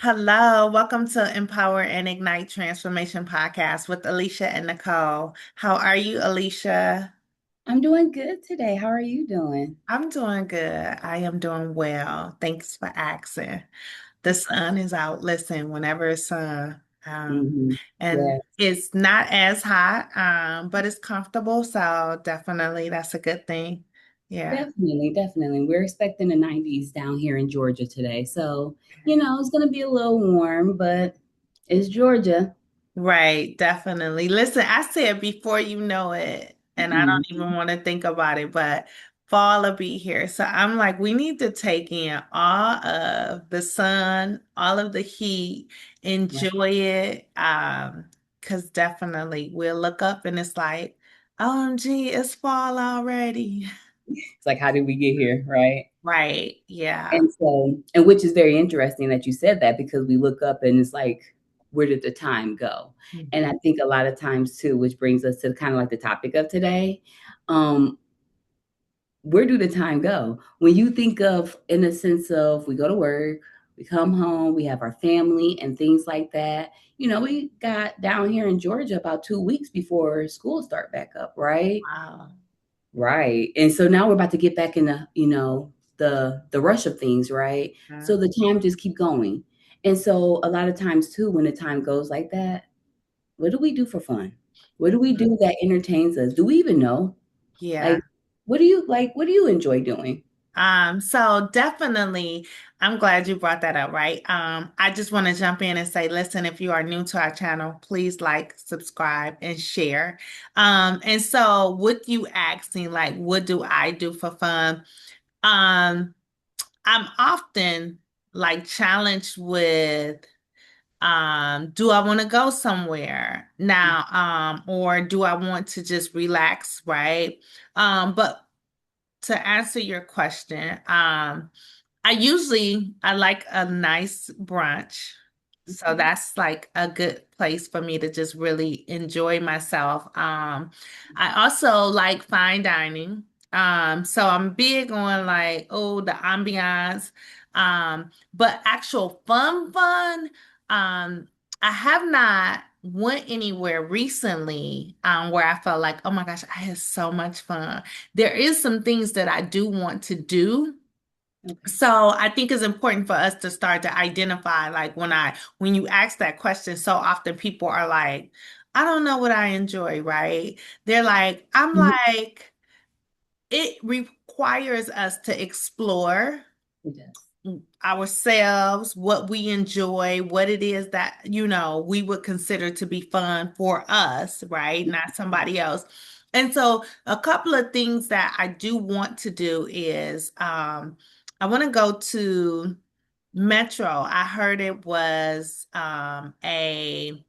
Hello, welcome to Empower and Ignite Transformation Podcast with Alicia and Nicole. How are you, Alicia? I'm doing good today. How are you doing? I'm doing good. I am doing well. Thanks for asking. The sun is out. Listen, whenever it's sun, Hmm. and Yes, it's not as hot, but it's comfortable. So definitely that's a good thing. Yeah. definitely. We're expecting the 90s down here in Georgia today. So, it's going to be a little warm, but it's Georgia. Right, definitely. Listen, I said before you know it, and I Mhm. don't even want to think about it, but fall will be here. So I'm like, we need to take in all of the sun, all of the heat, Right. enjoy it. Because definitely we'll look up and it's like, OMG, it's fall already. It's like, how did we get here? Right. Right, yeah. And which is very interesting that you said that because we look up and it's like, where did the time go? And Mhm. I think a lot of times too, which brings us to kind of like the topic of today. Um, where do the time go? When you think of, in a sense of, we go to work, we come home, we have our family and things like that. We got down here in Georgia about 2 weeks before school start back up, right? Wow. Right. And so now we're about to get back in the rush of things, right? Yeah. So the time just keep going. And so a lot of times too, when the time goes like that, what do we do for fun? What do we Mhm. do that entertains us? Do we even know? Yeah. Like, what do you enjoy doing? So definitely, I'm glad you brought that up, right? I just want to jump in and say, listen, if you are new to our channel, please like, subscribe, and share. And so with you asking, like, what do I do for fun? Um, I'm often like challenged with, do I want to go somewhere now? Or do I want to just relax, right? But to answer your question, I like a nice brunch. So Okay. that's like a good place for me to just really enjoy myself. I also like fine dining. So I'm big on like, oh, the ambiance. But actual fun. Um, I have not went anywhere recently where I felt like, oh my gosh, I had so much fun. There is some things that I do want to do. Okay. So I think it's important for us to start to identify, like when you ask that question, so often people are like, I don't know what I enjoy, right? They're like, I'm Mhm. like, it requires us to explore It does. ourselves, what we enjoy, what it is that, we would consider to be fun for us, right? Not somebody else. And so a couple of things that I do want to do is I want to go to Metro. I heard it was a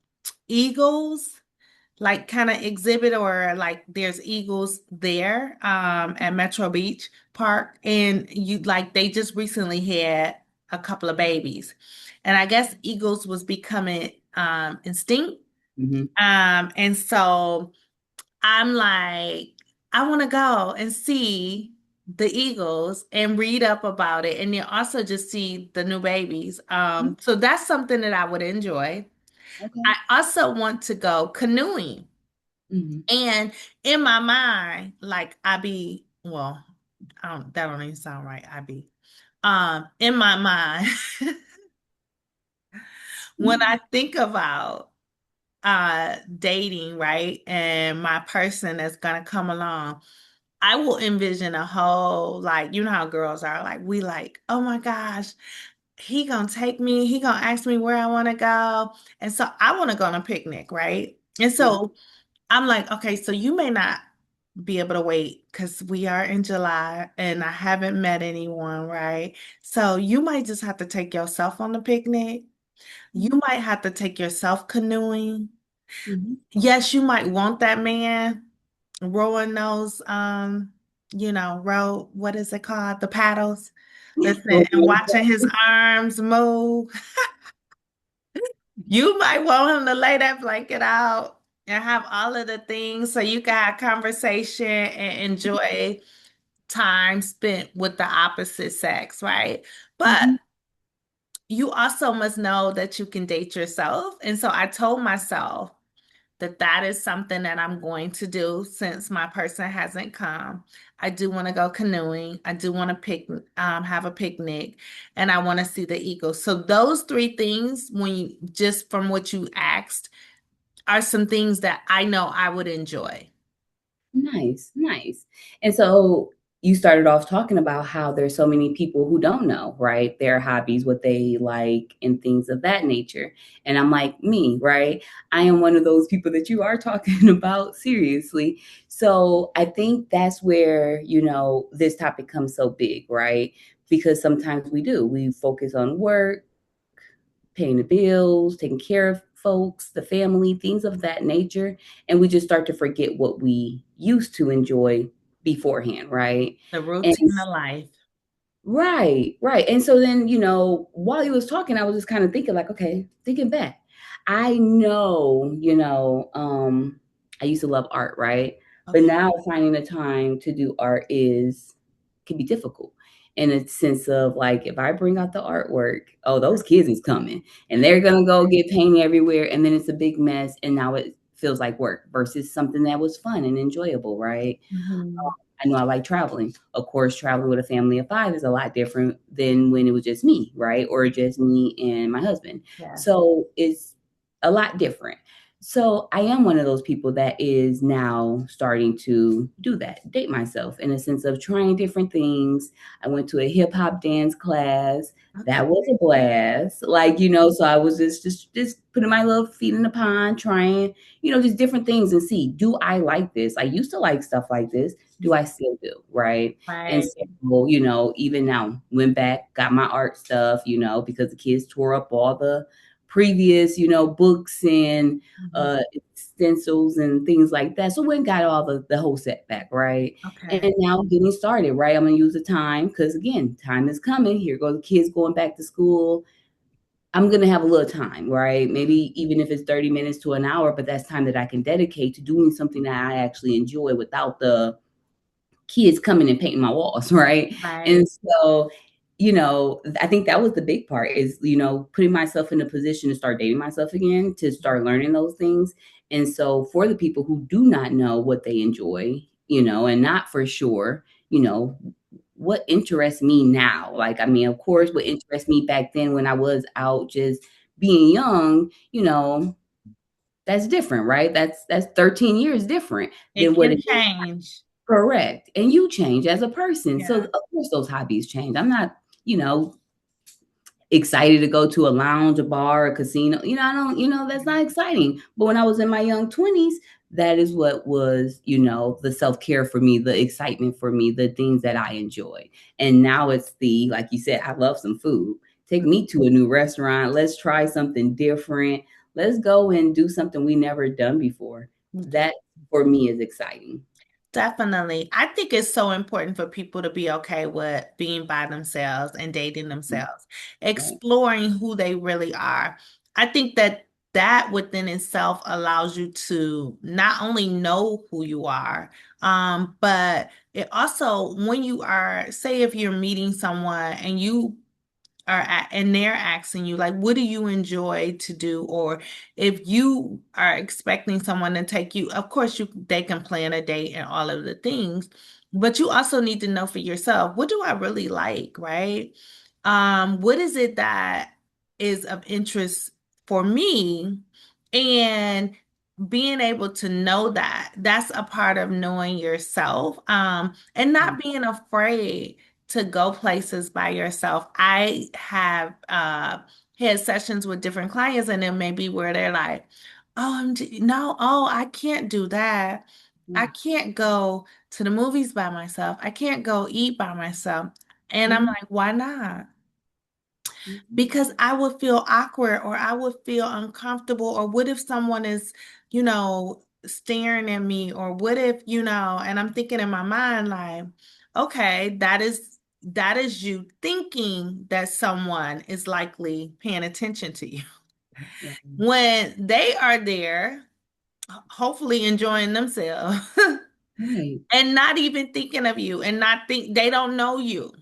Eagles like kind of exhibit or like there's eagles there at Metro Beach Park and you like they just recently had a couple of babies and I guess eagles was becoming extinct Hmm. and so I'm like I want to go and see the eagles and read up about it and then also just see the new babies so that's something that I would enjoy. Okay. I also want to go canoeing. Hmm. And in my mind, like that don't even sound right. In my mind, when I think about dating, right, and my person that's gonna come along, I will envision a whole like, you know how girls are, like we like, oh my gosh, he gonna take me, he gonna ask me where I wanna go. And so I wanna go on a picnic, right? And Yeah. so I'm like, okay, so you may not be able to wait because we are in July and I haven't met anyone, right? So you might just have to take yourself on the picnic. You might have to take yourself canoeing. Hmm. Yes, you might want that man rowing those, what is it called? The paddles. Listen, and watching his arms move. You might want him to lay that blanket out and have all of the things so you can have conversation and enjoy time spent with the opposite sex, right? But Hmm. you also must know that you can date yourself. And so I told myself that that is something that I'm going to do since my person hasn't come. I do want to go canoeing. I do want to have a picnic, and I want to see the eagles. So those three things, when you just from what you asked, are some things that I know I would enjoy. Nice, nice. And so you started off talking about how there's so many people who don't know, right? Their hobbies, what they like, and things of that nature. And I'm like, me, right? I am one of those people that you are talking about seriously. So I think that's where, this topic comes so big, right? Because sometimes we do. We focus on work, paying the bills, taking care of folks, the family, things of that nature. And we just start to forget what we used to enjoy beforehand, right? The And routine of life. right, right. And so then, while he was talking, I was just kind of thinking, like, okay, thinking back. I know, I used to love art, right? But Okay. now finding the time to do art is can be difficult in a sense of like if I bring out the artwork, oh, those kids is coming and they're gonna go get paint everywhere, and then it's a big mess, and now it feels like work versus something that was fun and enjoyable, right? Mhm. I know I like traveling. Of course, traveling with a family of five is a lot different than when it was just me, right? Or just me and my husband. Yes. So it's a lot different. So I am one of those people that is now starting to do that, date myself in a sense of trying different things. I went to a hip hop dance class. Okay. That was a blast. Like, so I was just putting my little feet in the pond, trying, just different things and see, do I like this? I used to like stuff like this. Do I still do? Right. And Right. so, even now, went back, got my art stuff, because the kids tore up all the previous, books and Mhm. stencils and things like that. So went got all the whole set back, right? Okay. And now getting started, right? I'm gonna use the time because again, time is coming. Here go the kids going back to school. I'm gonna have a little time, right? Maybe even if it's 30 minutes to an hour, but that's time that I can dedicate to doing something that I actually enjoy without the kids coming and painting my walls, right? Right. And so, I think that was the big part is, putting myself in a position to start dating myself again, to start learning those things. And so for the people who do not know what they enjoy, and not for sure, what interests me now? Like, I mean, of course, what interests me back then when I was out just being young, that's different, right? That's 13 years different than It what can it is. change. Correct. And you change as a person. So Yeah. of course those hobbies change. I'm not, you know, excited to go to a lounge, a bar, a casino. I don't, that's not exciting. But when I was in my young 20s, that is what was, the self-care for me, the excitement for me, the things that I enjoy. And now it's like you said, I love some food. Take me to a new restaurant. Let's try something different. Let's go and do something we never done before. Yeah. That for me is exciting. Definitely. I think it's so important for people to be okay with being by themselves and dating themselves, Right. exploring who they really are. I think that that within itself allows you to not only know who you are, but it also, when you are, say, if you're meeting someone and you and they're asking you like, what do you enjoy to do? Or if you are expecting someone to take you, of course they can plan a date and all of the things, but you also need to know for yourself, what do I really like, right? What is it that is of interest for me? And being able to know that, that's a part of knowing yourself, and not being afraid to go places by yourself. I have had sessions with different clients, and then maybe where they're like, "Oh, no, oh, I can't do that. I Yeah. can't go to the movies by myself. I can't go eat by myself." And I'm Mhm. like, "Why not?" Mhm. Because I would feel awkward or I would feel uncomfortable. Or what if someone is, staring at me? Or what if, and I'm thinking in my mind, like, okay, that is you thinking that someone is likely paying attention to you. Right. When they are there, hopefully enjoying themselves Right. and not even thinking of you and not think they don't know you.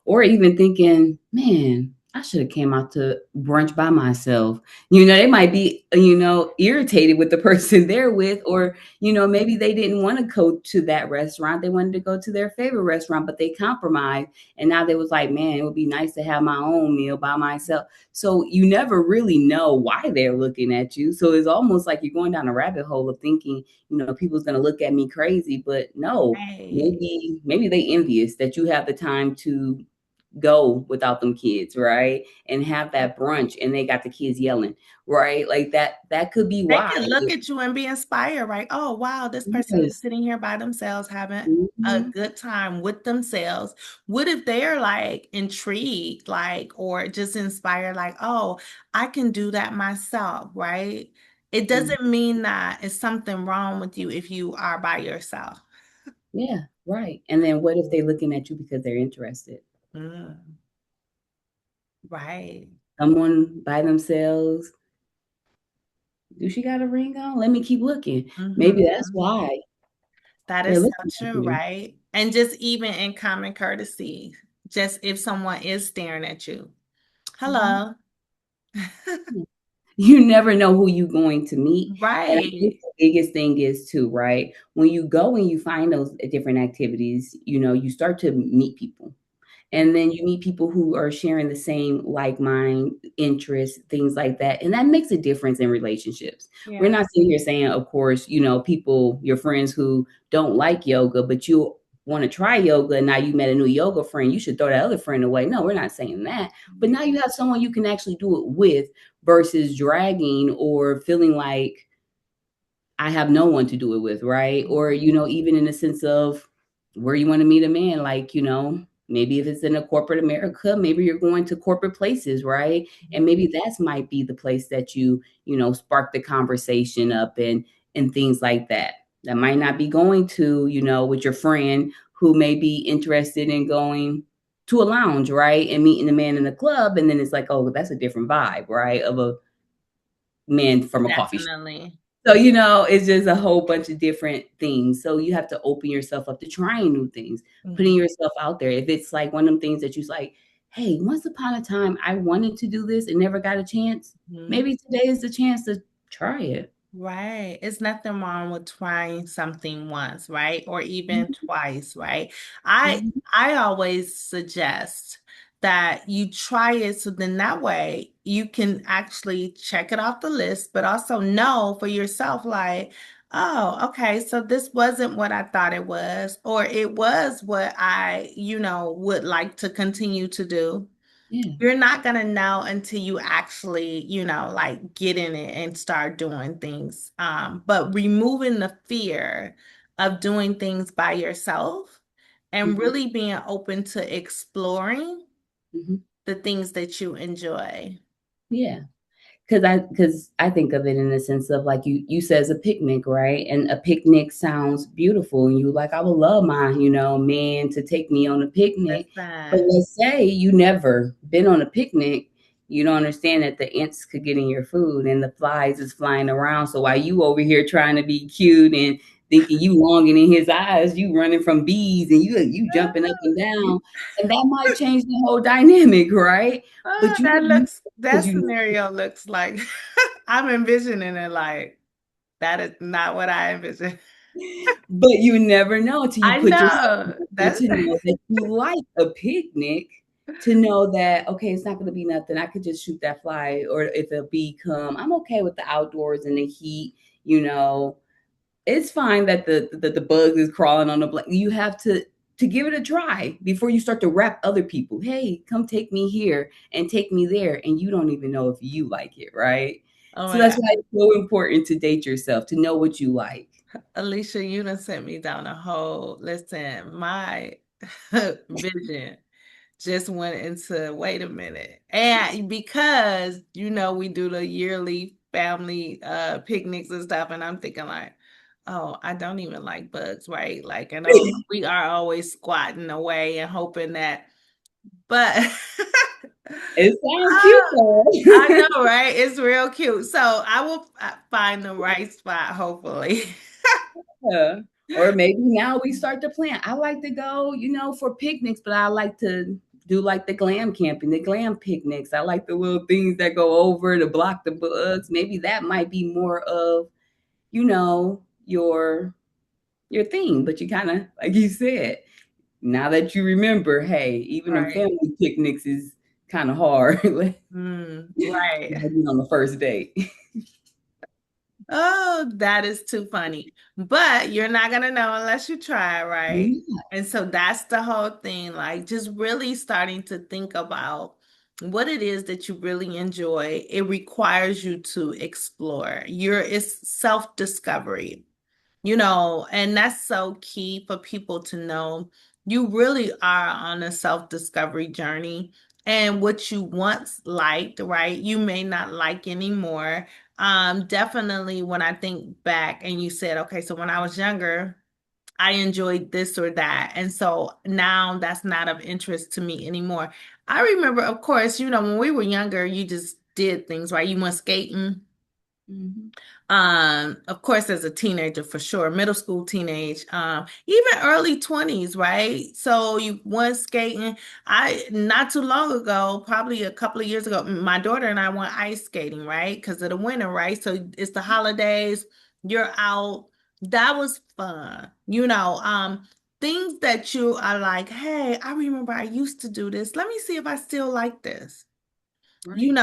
Or even thinking, man, I should have came out to brunch by myself. They might be, irritated with the person they're with, or, maybe they didn't want to go to that restaurant. They wanted to go to their favorite restaurant, but they compromised. And now they was like, man, it would be nice to have my own meal by myself. So you never really know why they're looking at you. So it's almost like you're going down a rabbit hole of thinking, people's going to look at me crazy, but no, Right. maybe they envious that you have the time to go without them kids, right? And have that brunch and they got the kids yelling, right? Like that could be They why. can look at you and be inspired, right? Oh, wow, this person is Yes. sitting here by themselves having a Mhm. good time with themselves. What if they're like intrigued, like, or just inspired, like, oh, I can do that myself, right? It Mm. doesn't mean that it's something wrong with you if you are by yourself. Yeah, right. And then what if they're looking at you because they're interested? Mm, right. Someone by themselves, do she got a ring on? Let me keep looking. Maybe that's Hmm. why That they're is so looking at true, you. right? And just even in common courtesy, just if someone is staring at you, Mhm. hello. You never know who you're going to meet. And I think Right. the biggest thing is too, right? When you go and you find those different activities, you start to meet people. And then you meet people who are sharing the same like mind interests, things like that, and that makes a difference in relationships. We're Yeah. not sitting here saying, of course, people, your friends who don't like yoga, but you want to try yoga, and now you met a new yoga friend, you should throw that other friend away. No, we're not saying that. But now you have someone you can actually do it with, versus dragging or feeling like I have no one to do it with, right? Or, even in the sense of where you want to meet a man, like, maybe if it's in a corporate America, maybe you're going to corporate places, right? And maybe that's might be the place that spark the conversation up and things like that. That might not be going to, with your friend who may be interested in going to a lounge, right? And meeting a man in a club. And then it's like, oh, that's a different vibe, right? Of a man from a coffee shop. Definitely. So, it's just a whole bunch of different things. So you have to open yourself up to trying new things, putting Mhm. yourself out there. If it's like one of them things that you're like, hey, once upon a time I wanted to do this and never got a chance, Mhm. maybe today is the chance to try it. Right. It's nothing wrong with trying something once, right? Or even Mhm, twice, right? I mhm, I always suggest that you try it so then that way you can actually check it off the list, but also know for yourself, like, oh, okay, so this wasn't what I thought it was, or it was what I would like to continue to do. yeah. You're not gonna know until you actually like get in it and start doing things. But removing the fear of doing things by yourself and Mhm, really being open to exploring mhm. the things that you enjoy. Yeah. Because I think of it in the sense of like you says a picnic, right? And a picnic sounds beautiful, and you like, I would love my man to take me on a picnic. But Listen. let's say you never been on a picnic, you don't understand that the ants could get in your food and the flies is flying around. So while you over here trying to be cute and thinking you longing in his eyes, you running from bees and you jumping up and down, and that might change the whole dynamic, right? Oh, But you that don't looks because that scenario looks like I'm envisioning it like that is not what I envisioned. But you never know until you I put yourself know out there that to know that you like a picnic, to know that, okay, it's not gonna be nothing. I could just shoot that fly, or if a bee come, I'm okay with the outdoors and the heat, you know. It's fine that the bug is crawling on the blanket. You have to give it a try before you start to wrap other people. Hey, come take me here and take me there, and you don't even know if you like it, right? oh So my that's God. why it's so important to date yourself, to know what you like. Alicia, you done sent me down a hole. Listen, my vision just went into wait a minute. And because we do the yearly family picnics and stuff, and I'm thinking like, oh, I don't even like bugs, right? Like, I know we are always squatting away and hoping that, but It sounds cute Ah, I though. know, right? It's real cute. So I will find the right spot, hopefully. Yeah. Or maybe now we start to plan. I like to go, for picnics, but I like to do like the glam camping, the glam picnics. I like the little things that go over to block the bugs. Maybe that might be more of, you know, your thing. But you kind of, like you said, now that you remember, hey, even them Right. family picnics is kind of hard. Like, Right. maybe on the first date. Oh, that is too funny. But you're not gonna know unless you try, right? Yeah. And so that's the whole thing, like just really starting to think about what it is that you really enjoy. It requires you to explore. It's self-discovery. And that's so key for people to know. You really are on a self-discovery journey, and what you once liked, right, you may not like anymore. Definitely when I think back and you said, okay, so when I was younger, I enjoyed this or that. And so now that's not of interest to me anymore. I remember, of course, when we were younger, you just did things, right? You went skating. Mhm. Of course, as a teenager for sure, middle school, teenage, even early 20s, right? So you went skating. Not too long ago, probably a couple of years ago, my daughter and I went ice skating, right? Because of the winter, right? So it's the holidays, you're out. That was fun. Things that you are like, hey, I remember I used to do this. Let me see if I still like this. Right.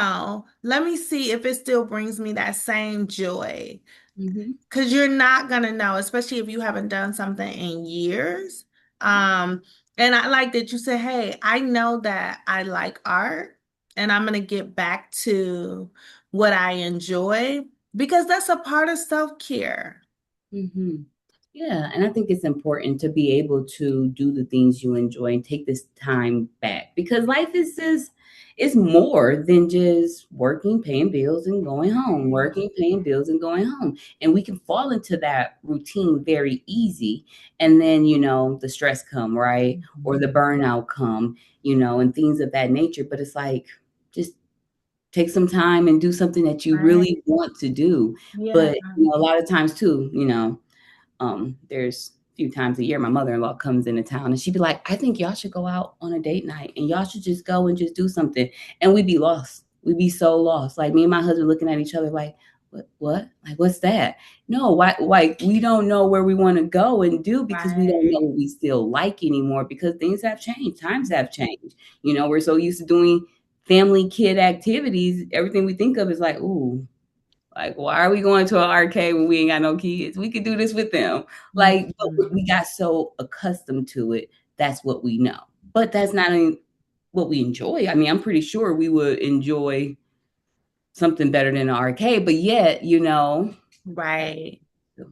Let me see if it still brings me that same joy. Mhm. Because you're not gonna know, especially if you haven't done something in years. Um, and I like that you said, hey, I know that I like art and I'm gonna get back to what I enjoy because that's a part of self-care. Mhm. Yeah, and I think it's important to be able to do the things you enjoy and take this time back because life is just it's more than just working, paying bills, and going home, Right. working, paying bills, and going home. And we can fall into that routine very easy. And then, the stress come, right? Or the Mhm. burnout come, and things of that nature. But it's like just take some time and do something that you Right. really want to do. Yeah. But a lot of times too, there's a few times a year my mother-in-law comes into town and she'd be like, I think y'all should go out on a date night and y'all should just go and just do something. And we'd be lost. We'd be so lost. Like me and my husband looking at each other like, what? Like, what's that? No, why like we don't know where we want to go and do because we don't know Right. what we still like anymore because things have changed, times have changed. We're so used to doing family kid activities, everything we think of is like, ooh, like, why are we going to an arcade when we ain't got no kids? We could do this with them. Like, but Mhm. we got so accustomed to it. That's what we know. But that's not what we enjoy. I mean, I'm pretty sure we would enjoy something better than an arcade, but yet, Right.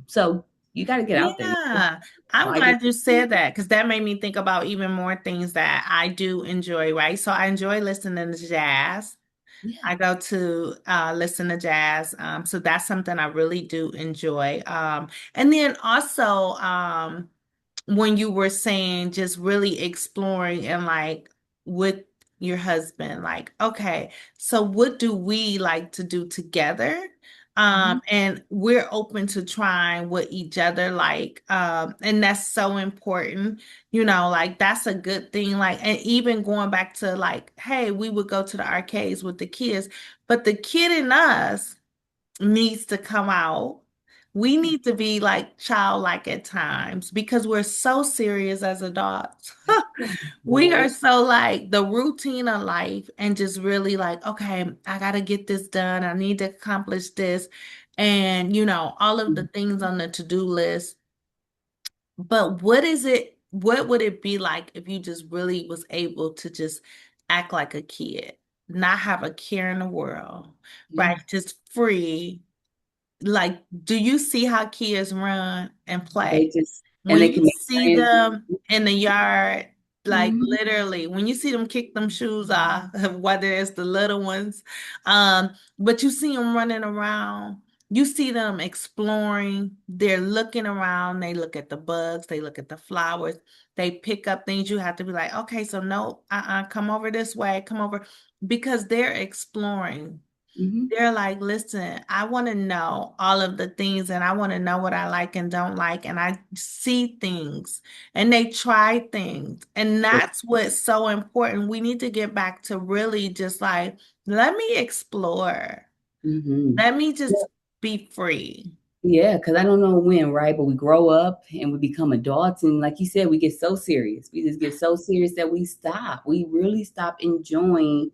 so you got to get out there. Yeah, I'm Try this. glad you said that because that made me think about even more things that I do enjoy, right? So I enjoy listening to jazz. Yeah. I go to listen to jazz. So that's something I really do enjoy. And then also, when you were saying just really exploring and like with your husband, like, okay, so what do we like to do together? Mhm. And we're open to trying what each other like. And that's so important, like that's a good thing. Like, and even going back to like, hey, we would go to the arcades with the kids, but the kid in us needs to come out. We need to be like childlike at times because we're so serious as adults. Yeah. We Boy. are so like the routine of life and just really like, okay, I got to get this done. I need to accomplish this. And, all of the things on the to-do list. But what would it be like if you just really was able to just act like a kid, not have a care in the world, right? Yeah. Just free, like, do you see how kids run and They play? just and When they you can make see friends. them in the yard, like Mhm. literally, when you see them kick them shoes off, whether it's the little ones, but you see them running around, you see them exploring, they're looking around, they look at the bugs, they look at the flowers, they pick up things. You have to be like, okay, so no, come over this way, come over, because they're exploring. Mhm. They're like, listen, I want to know all of the things and I want to know what I like and don't like. And I see things and they try things. And that's what's so important. We need to get back to really just like, let me explore. Mhm. Let me just be free. Yeah, because I don't know when, right? But we grow up and we become adults. And like you said, we get so serious. We just get so serious that we stop. We really stop enjoying.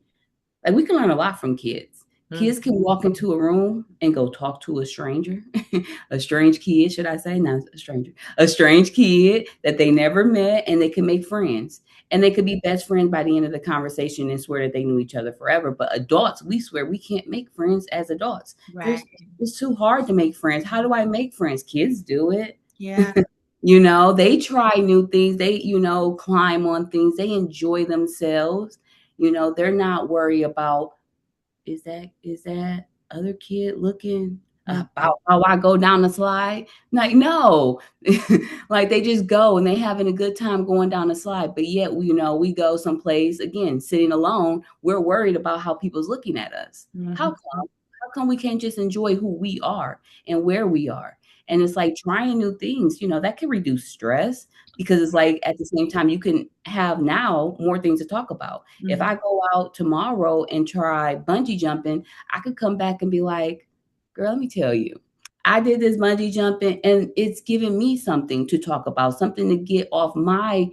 Like we can learn a lot from kids. Kids Mhm. can walk into a room and go talk to a stranger, a strange kid, should I say? Not a stranger, a strange kid that they never met, and they can make friends. And they could be best friends by the end of the conversation and swear that they knew each other forever. But adults, we swear we can't make friends as adults. Right. There's It's too hard to make friends. How do I make friends? Kids do it. Yeah. They try new things. They, climb on things. They enjoy themselves. They're not worried about is that other kid looking Mhm. about how I go down the slide? Like, no. Like they just go and they having a good time going down the slide. But yet, we go someplace again, sitting alone. We're worried about how people's looking at us. How Mhm. come? How come we can't just enjoy who we are and where we are? And it's like trying new things, that can reduce stress because it's like at the same time you can have now more things to talk about. If Mhm. I go out tomorrow and try bungee jumping, I could come back and be like, girl, let me tell you, I did this bungee jumping and it's giving me something to talk about, something to get off my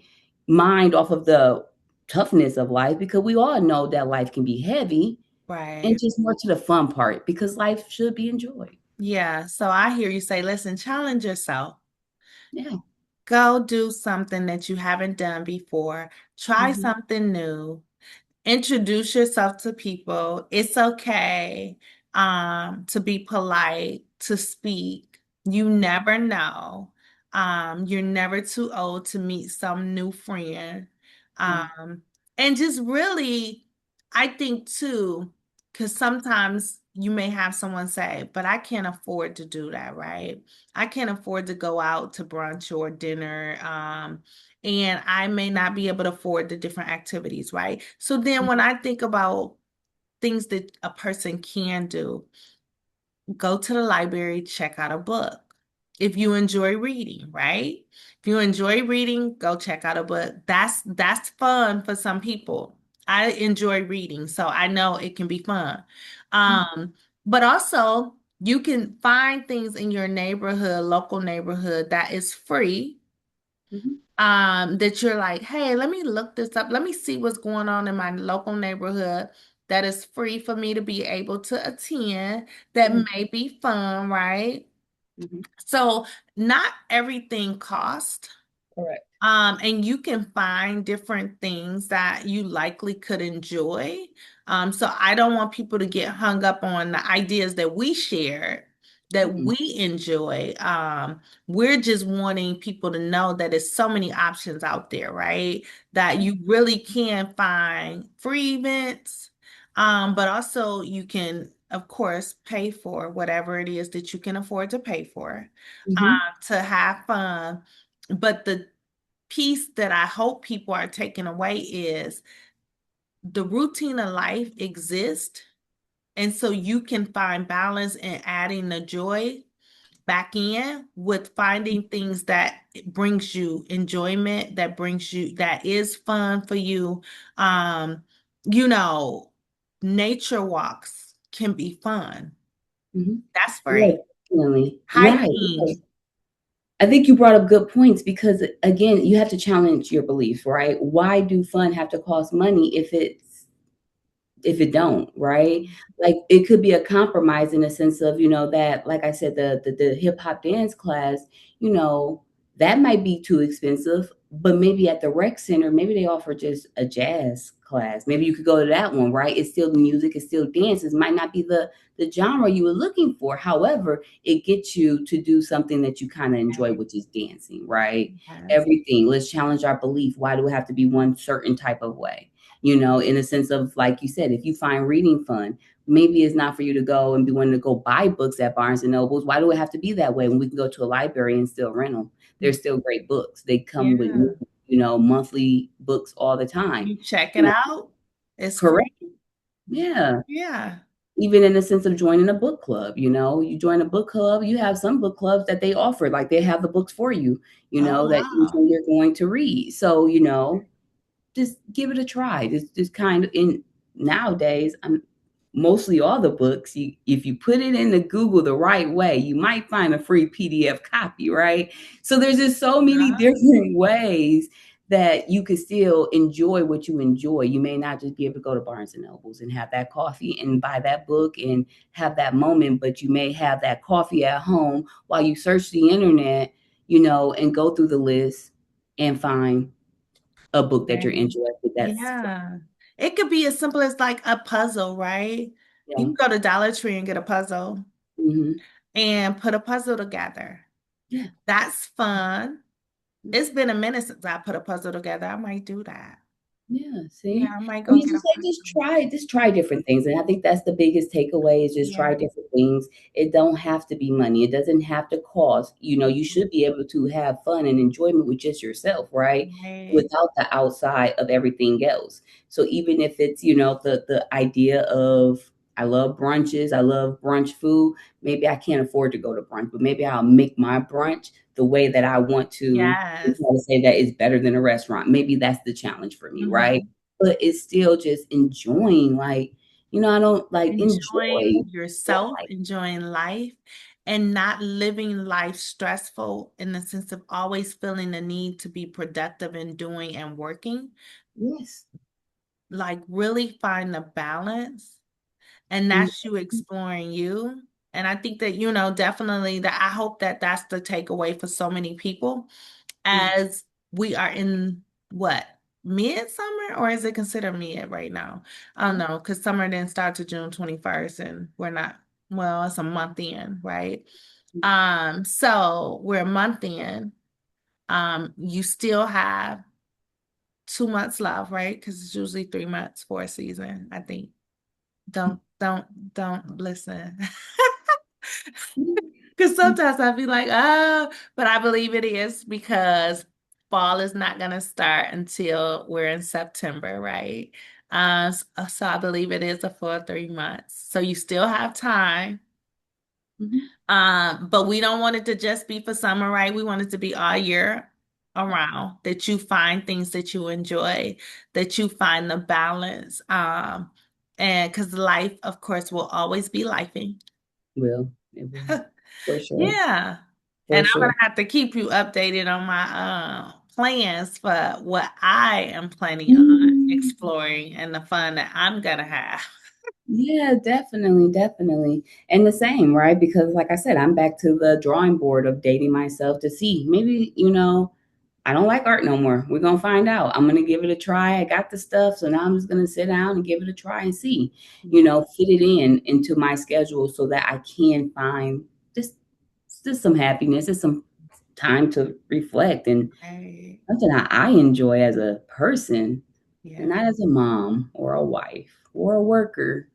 mind, off of the toughness of life, because we all know that life can be heavy and Right. just more to the fun part because life should be enjoyed. Yeah. So I hear you say, listen, challenge yourself. Yeah. Go do something that you haven't done before. Try Hmm. something new. Introduce yourself to people. It's okay to be polite, to speak. You never know. You're never too old to meet some new friend. Yeah. And just really, I think too, because sometimes you may have someone say, but I can't afford to do that, right? I can't afford to go out to brunch or dinner. And I may not be able to afford the different activities, right? So then when I think about things that a person can do, go to the library, check out a book. If you enjoy reading, right? If you enjoy reading, go check out a book. That's fun for some people. I enjoy reading, so I know it can be fun. But also you can find things in your neighborhood, local neighborhood that is free Hmm. that you're like, hey, let me look this up. Let me see what's going on in my local neighborhood that is free for me to be able to attend that Yeah. may be fun, right? Hmm. So not everything costs. Correct. And you can find different things that you likely could enjoy. So I don't want people to get hung up on the ideas that we shared, that Mm-mm. we enjoy. We're just wanting people to know that there's so many options out there, right? That Yeah. you really can find free events, but also you can, of course, pay for whatever it is that you can afford to pay for, Hmm. to have fun. But the piece that I hope people are taking away is the routine of life exists. And so you can find balance in adding the joy back in with finding things that brings you enjoyment, that brings you, that is fun for you. Um, you know, nature walks can be fun. Hmm. That's Yeah, free. definitely. Right. Right. Hiking. I think you brought up good points because again, you have to challenge your beliefs, right? Why do fun have to cost money if it don't, right? Like it could be a compromise in a sense of, that like I said, the hip hop dance class, you know, that might be too expensive, but maybe at the rec center, maybe they offer just a jazz class. Maybe you could go to that one, right? It's still the music, it's still dances, might not be the genre you were looking for. However, it gets you to do something that you kind of enjoy, which is dancing, right? Yes. Everything. Let's challenge our belief. Why do it have to be one certain type of way? In a sense of, like you said, if you find reading fun, maybe it's not for you to go and be wanting to go buy books at Barnes and Nobles. Why do it have to be that way when we can go to a library and still rent them? They're still great books. They come with new, Yeah. monthly books all the time. You check You it know, out. It's free. correct? Yeah. Yeah. even in the sense of joining a book club, you join a book club, you have some book clubs that they offer, like they have the books for you, Oh, that wow. you're going to read. So, just give it a try. Just kind of in nowadays, mostly all the books, if you put it into Google the right way, you might find a free PDF copy, right? So there's just so many Uh-huh. different ways that you can still enjoy what you enjoy. You may not just be able to go to Barnes and Nobles and have that coffee and buy that book and have that moment, but you may have that coffee at home while you search the internet, and go through the list and find a book that you're Right. interested. That's Yeah. It could be as simple as like a puzzle, right? You yeah. can go to Dollar Tree and get a puzzle Hmm. and put a puzzle together. Yeah. That's fun. It's been a minute since I put a puzzle together. I might do that. Yeah, Yeah, see? I might I go mean, get a just like puzzle. just try different things, and I think that's the biggest takeaway is just try Yeah. different things. It don't have to be money. It doesn't have to cost. You should be able to have fun and enjoyment with just yourself, right? Right. Without the outside of everything else. So even if it's, the idea of I love brunches, I love brunch food, maybe I can't afford to go to brunch, but maybe I'll make my brunch the way that I want to and Yes. try to say that it's better than a restaurant. Maybe that's the challenge for me, right? Mhm. But it's still just enjoying, like, I don't like Enjoying enjoy yourself, life. enjoying life, and not living life stressful in the sense of always feeling the need to be productive and doing and working. Yes. Like, really find the balance. And Mm, that's you exploring you. And I think that, definitely that I hope that that's the takeaway for so many people mm, as we are in what, midsummer, or is it considered mid right now? I don't know, because summer didn't start to June 21st and we're not, well, it's a month in, right? mm, So we're a month in. You still have 2 months left, right? Because it's usually 3 months for a season, I think. Don't listen. mm, Because mm. sometimes I'd be like, oh, but I believe it is because fall is not going to start until we're in September, right? So I believe it is a full 3 months. So you still have time. Mhm. But we don't want it to just be for summer, right? We want it to be all year around, that you find things that you enjoy, that you find the balance. And because life, of course, will always be lifing. It will, for sure, Yeah. for And I'm sure. gonna have to keep you updated on my plans for what I am planning on Mm. exploring and the fun that I'm gonna have. Yeah, definitely, definitely. And the same, right? Because like I said, I'm back to the drawing board of dating myself to see maybe, I don't like art no more. We're gonna find out. I'm gonna give it a try. I got the stuff, so now I'm just gonna sit down and give it a try and see, Yeah. fit it into my schedule so that I can find just just some happiness, just some time to reflect and Right. something I enjoy as a person, and Yeah. not as a mom or a wife or a worker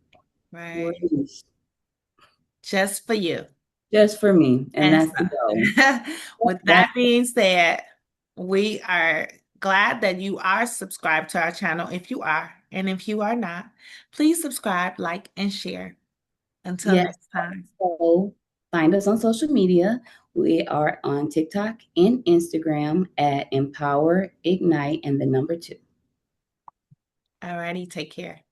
or Right. Just for you. just for me. And And that's the goal. so, with That's that being said, we are glad that you are subscribed to our channel if you are. And if you are not, please subscribe, like, and share. Until yes. next time. So find us on social media. We are on TikTok and Instagram at Empower Ignite and the number 2. Alrighty, take care.